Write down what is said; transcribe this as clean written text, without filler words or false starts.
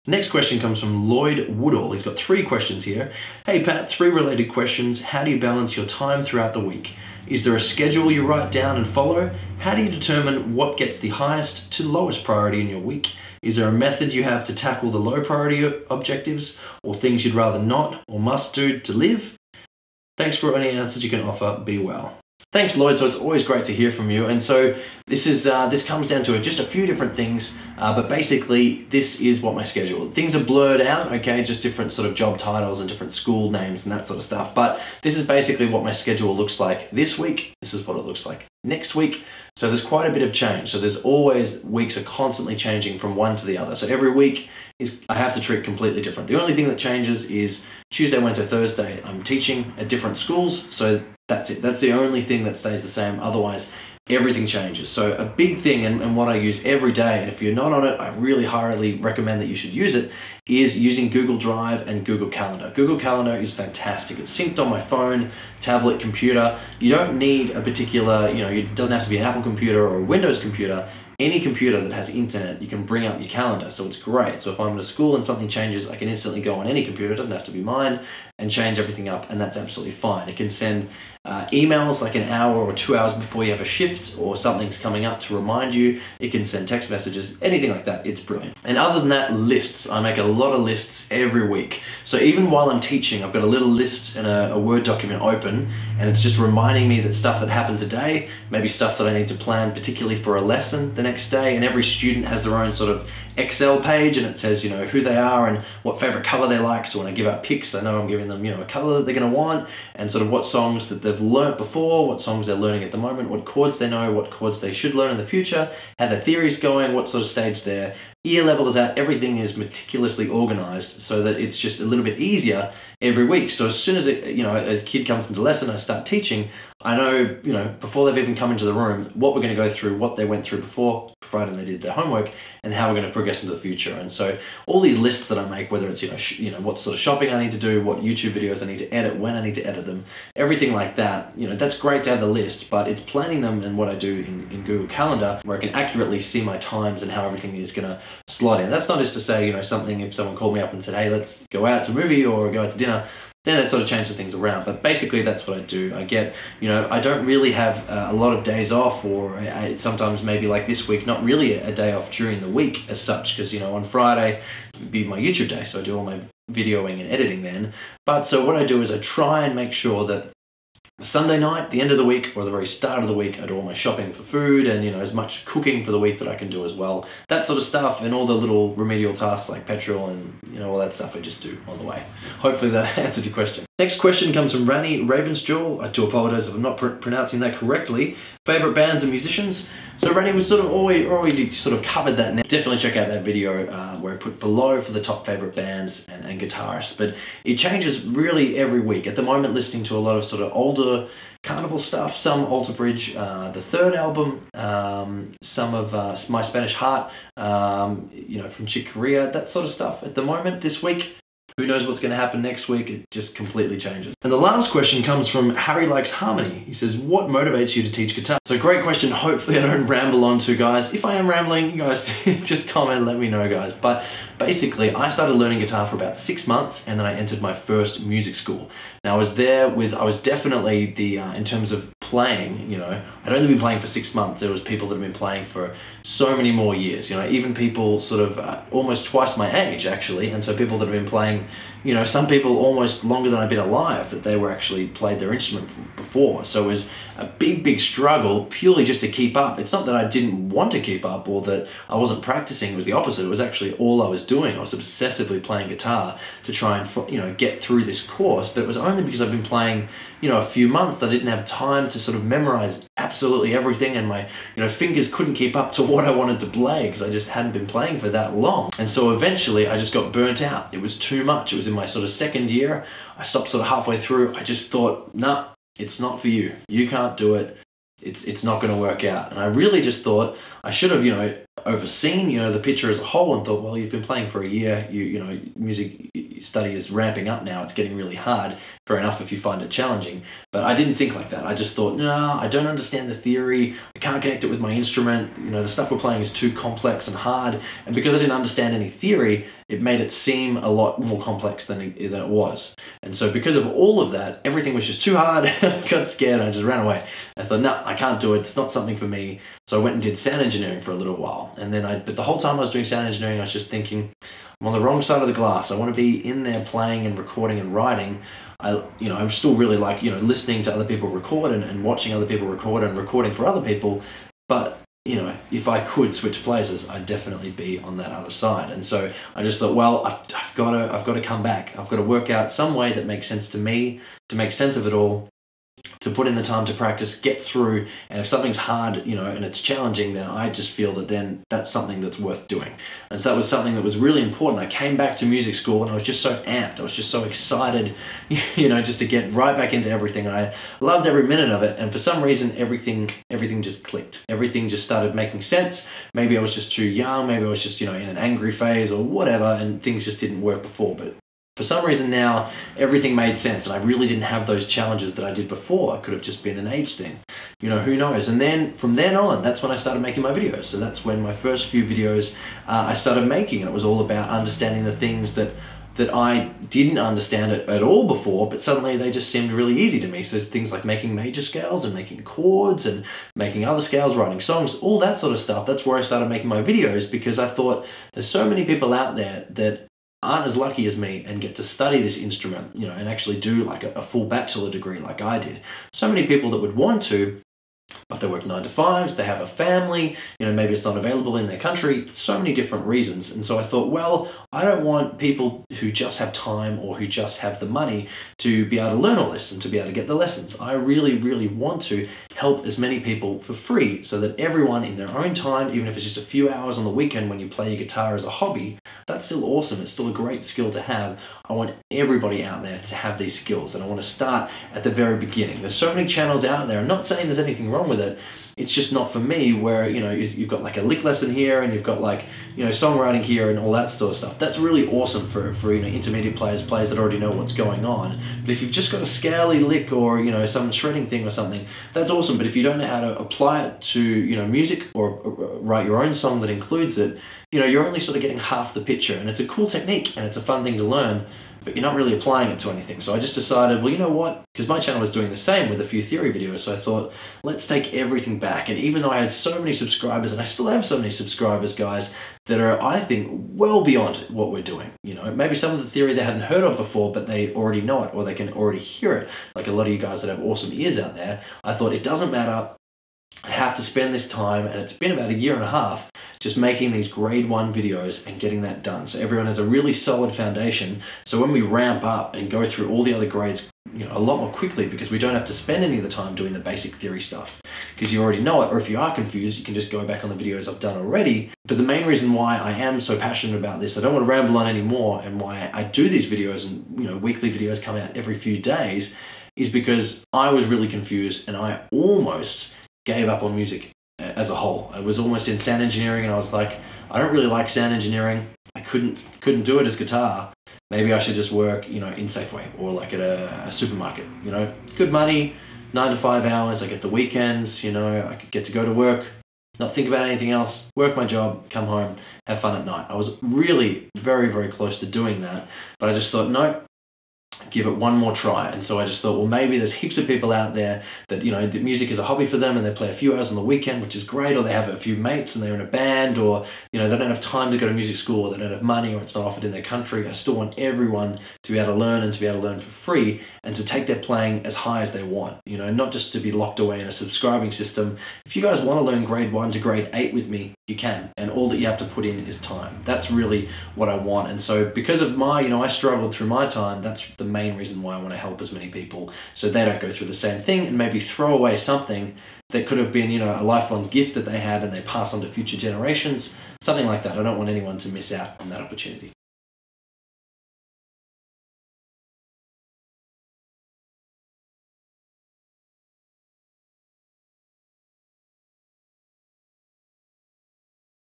Next question comes from Lloyd Woodall. He's got 3 questions here. Hey Pat, 3 related questions. How do you balance your time throughout the week? Is there a schedule you write down and follow? How do you determine what gets the highest to lowest priority in your week? Is there a method you have to tackle the low priority objectives or things you'd rather not or must do to live? Thanks for any answers you can offer. Be well. Thanks, Lloyd. So it's always great to hear from you. And so this comes down to just a few different things, but basically this is what my schedule. Things are blurred out, okay, just different sort of job titles and different school names and that sort of stuff. But this is basically what my schedule looks like this week. This is what it looks like next week. So there's quite a bit of change. So there's always, weeks are constantly changing from one to the other. So every week I have to treat completely different. The only thing that changes is Tuesday, Wednesday, Thursday, I'm teaching at different schools. So that's it. That's the only thing that stays the same. Otherwise, everything changes. So a big thing, and what I use every day, and if you're not on it, I really highly recommend that you should use it, is using Google Drive and Google Calendar. Google Calendar is fantastic. It's synced on my phone, tablet, computer. You don't need a particular, it doesn't have to be an Apple computer or a Windows computer. Any computer that has internet, you can bring up your calendar, so it's great. So if I'm at a school and something changes, I can instantly go on any computer, it doesn't have to be mine, and change everything up, and that's absolutely fine. It can send emails like an hour or 2 hours before you have a shift or something's coming up to remind you. It can send text messages, anything like that. It's brilliant. And other than that, lists. I make a lot of lists every week. So even while I'm teaching, I've got a little list and a Word document open, and it's just reminding me that stuff that happened today, maybe stuff that I need to plan particularly for a lesson the next day. And every student has their own sort of Excel page, and it says, who they are and what favorite color they like. So when I give out picks, I know I'm giving them, a color that they're going to want, and sort of what songs that they've learnt before, what songs they're learning at the moment, what chords they know, what chords they should learn in the future, how their theory's going, what sort of stage their ear level is at. Everything is meticulously organized so that it's just a little bit easier every week. So as soon as a kid comes into lesson, I start teaching, I know, before they've even come into the room, what we're going to go through, what they went through before, provided they did their homework, and how we're going to progress into the future. And so all these lists that I make, whether it's, what sort of shopping I need to do, what YouTube videos I need to edit, when I need to edit them, everything like that, that's great to have the list, but it's planning them and what I do in Google Calendar, where I can accurately see my times and how everything is going to slot in. That's not just to say, something, if someone called me up and said, hey, let's go out to a movie or go out to dinner, then it sort of changes things around. But basically that's what I do. I get, I don't really have a lot of days off, or I sometimes maybe like this week, not really a day off during the week as such, because, on Friday would be my YouTube day, so I do all my videoing and editing then. But so what I do is I try and make sure that Sunday night, the end of the week, or the very start of the week, I do all my shopping for food and, as much cooking for the week that I can do as well. That sort of stuff, and all the little remedial tasks like petrol and, all that stuff I just do on the way. Hopefully that answered your question. Next question comes from Rani Ravensjewel. I do apologize if I'm not pronouncing that correctly. Favorite bands and musicians? So Rani was sort of already sort of covered that now. Definitely check out that video where I put below for the top favorite bands and guitarists. But it changes really every week. At the moment, listening to a lot of sort of older Carnival stuff, some Alter Bridge, the third album, some of My Spanish Heart, from Chick Corea, that sort of stuff. At the moment, this week, who knows what's going to happen next week? It just completely changes. And the last question comes from Harry Likes Harmony. He says, what motivates you to teach guitar? So great question. Hopefully I don't ramble on to, guys. If I am rambling, you guys just comment, let me know, guys. But basically, I started learning guitar for about 6 months, and then I entered my first music school. Now I was definitely in terms of playing, I'd only been playing for 6 months. There was people that have been playing for so many more years, even people sort of almost twice my age actually. And so people that have been playing, some people almost longer than I've been alive, that they were actually played their instrument before. So it was a big struggle purely just to keep up. It's not that I didn't want to keep up or that I wasn't practicing. It was the opposite. It was actually all I was doing. I was obsessively playing guitar to try and, get through this course. But it was only because I've been playing, a few months that I didn't have time to sort of memorize absolutely everything, and my, fingers couldn't keep up to what I wanted to play because I just hadn't been playing for that long. And so eventually I just got burnt out. It was too much. It was in my sort of second year. I stopped sort of halfway through. I just thought, nah, it's not for you. You can't do it. It's not going to work out. And I really just thought I should have, overseen, the picture as a whole and thought, well, you've been playing for a year, music, study is ramping up now, it's getting really hard. Fair enough if you find it challenging, but I didn't think like that. I just thought, no, I don't understand the theory, I can't connect it with my instrument, the stuff we're playing is too complex and hard, and because I didn't understand any theory, it made it seem a lot more complex than it was. And so because of all of that, everything was just too hard. I got scared and I just ran away. I thought, no, I can't do it, it's not something for me. So I went and did sound engineering for a little while, and then but the whole time I was doing sound engineering, I was just thinking, I'm on the wrong side of the glass. I want to be in there playing and recording and writing. I still really like, listening to other people record and watching other people record and recording for other people. But, if I could switch places, I'd definitely be on that other side. And so I just thought, well, I've got to come back. I've got to work out some way that makes sense to me, to make sense of it all, to put in the time to practice, get through, and if something's hard, and it's challenging, then I just feel that then that's something that's worth doing. And so that was something that was really important. I came back to music school and I was just so amped. I was just so excited, just to get right back into everything. And I loved every minute of it. And for some reason, everything just clicked. Everything just started making sense. Maybe I was just too young. Maybe I was just, in an angry phase or whatever, and things just didn't work before. But for some reason now, everything made sense, and I really didn't have those challenges that I did before. It could have just been an age thing. Who knows? And then from then on, that's when I started making my videos. So that's when my first few videos I started making, and it was all about understanding the things that I didn't understand at all before, but suddenly they just seemed really easy to me. So there's things like making major scales and making chords and making other scales, writing songs, all that sort of stuff. That's where I started making my videos, because I thought there's so many people out there that aren't as lucky as me and get to study this instrument, and actually do like a full bachelor degree like I did. So many people that would want to, but they work 9 to 5s, they have a family, maybe it's not available in their country, so many different reasons. And so I thought, well, I don't want people who just have time or who just have the money to be able to learn all this and to be able to get the lessons. I really, really want to help as many people for free, so that everyone in their own time, even if it's just a few hours on the weekend when you play your guitar as a hobby, that's still awesome. It's still a great skill to have. I want everybody out there to have these skills, and I want to start at the very beginning. There's so many channels out there. I'm not saying there's anything wrong with it. It's just not for me, where you've got like a lick lesson here, and you've got like songwriting here and all that sort of stuff. That's really awesome for intermediate players that already know what's going on. But if you've just got a scally lick or some shredding thing or something, that's awesome. But if you don't know how to apply it to music or write your own song that includes it, you're only sort of getting half the picture. And it's a cool technique and it's a fun thing to learn, but you're not really applying it to anything. So I just decided, well, you know what? Because my channel was doing the same with a few theory videos, so I thought, let's take everything back. And even though I had so many subscribers, and I still have so many subscribers, guys, that are, I think, well beyond what we're doing. Maybe some of the theory they hadn't heard of before, but they already know it, or they can already hear it. Like a lot of you guys that have awesome ears out there, I thought it doesn't matter. I have to spend this time, and it's been about 1.5 years, just making these grade 1 videos and getting that done. So everyone has a really solid foundation. So when we ramp up and go through all the other grades, a lot more quickly, because we don't have to spend any of the time doing the basic theory stuff, because you already know it. Or if you are confused, you can just go back on the videos I've done already. But the main reason why I am so passionate about this, I don't want to ramble on anymore, and why I do these videos and weekly videos come out every few days, is because I was really confused, and I almost gave up on music as a whole. I was almost in sound engineering, and I was like, I don't really like sound engineering. I couldn't do it as guitar. Maybe I should just work, in Safeway or like at a supermarket. Good money, 9 to 5 hours. I get the weekends. I could get to go to work, not think about anything else, work my job, come home, have fun at night. I was really very, very close to doing that, but I just thought, no, give it one more try. And so I just thought, well, maybe there's heaps of people out there that, that music is a hobby for them, and they play a few hours on the weekend, which is great, or they have a few mates and they're in a band, or, they don't have time to go to music school, or they don't have money, or it's not offered in their country. I still want everyone to be able to learn, and to be able to learn for free, and to take their playing as high as they want, not just to be locked away in a subscribing system. If you guys want to learn grade 1 to grade 8 with me, you can, and all that you have to put in is time. That's really what I want. And so because of my, I struggled through my time, that's the main reason why I want to help as many people, so they don't go through the same thing, and maybe throw away something that could have been, a lifelong gift that they had, and they pass on to future generations, something like that. I don't want anyone to miss out on that opportunity.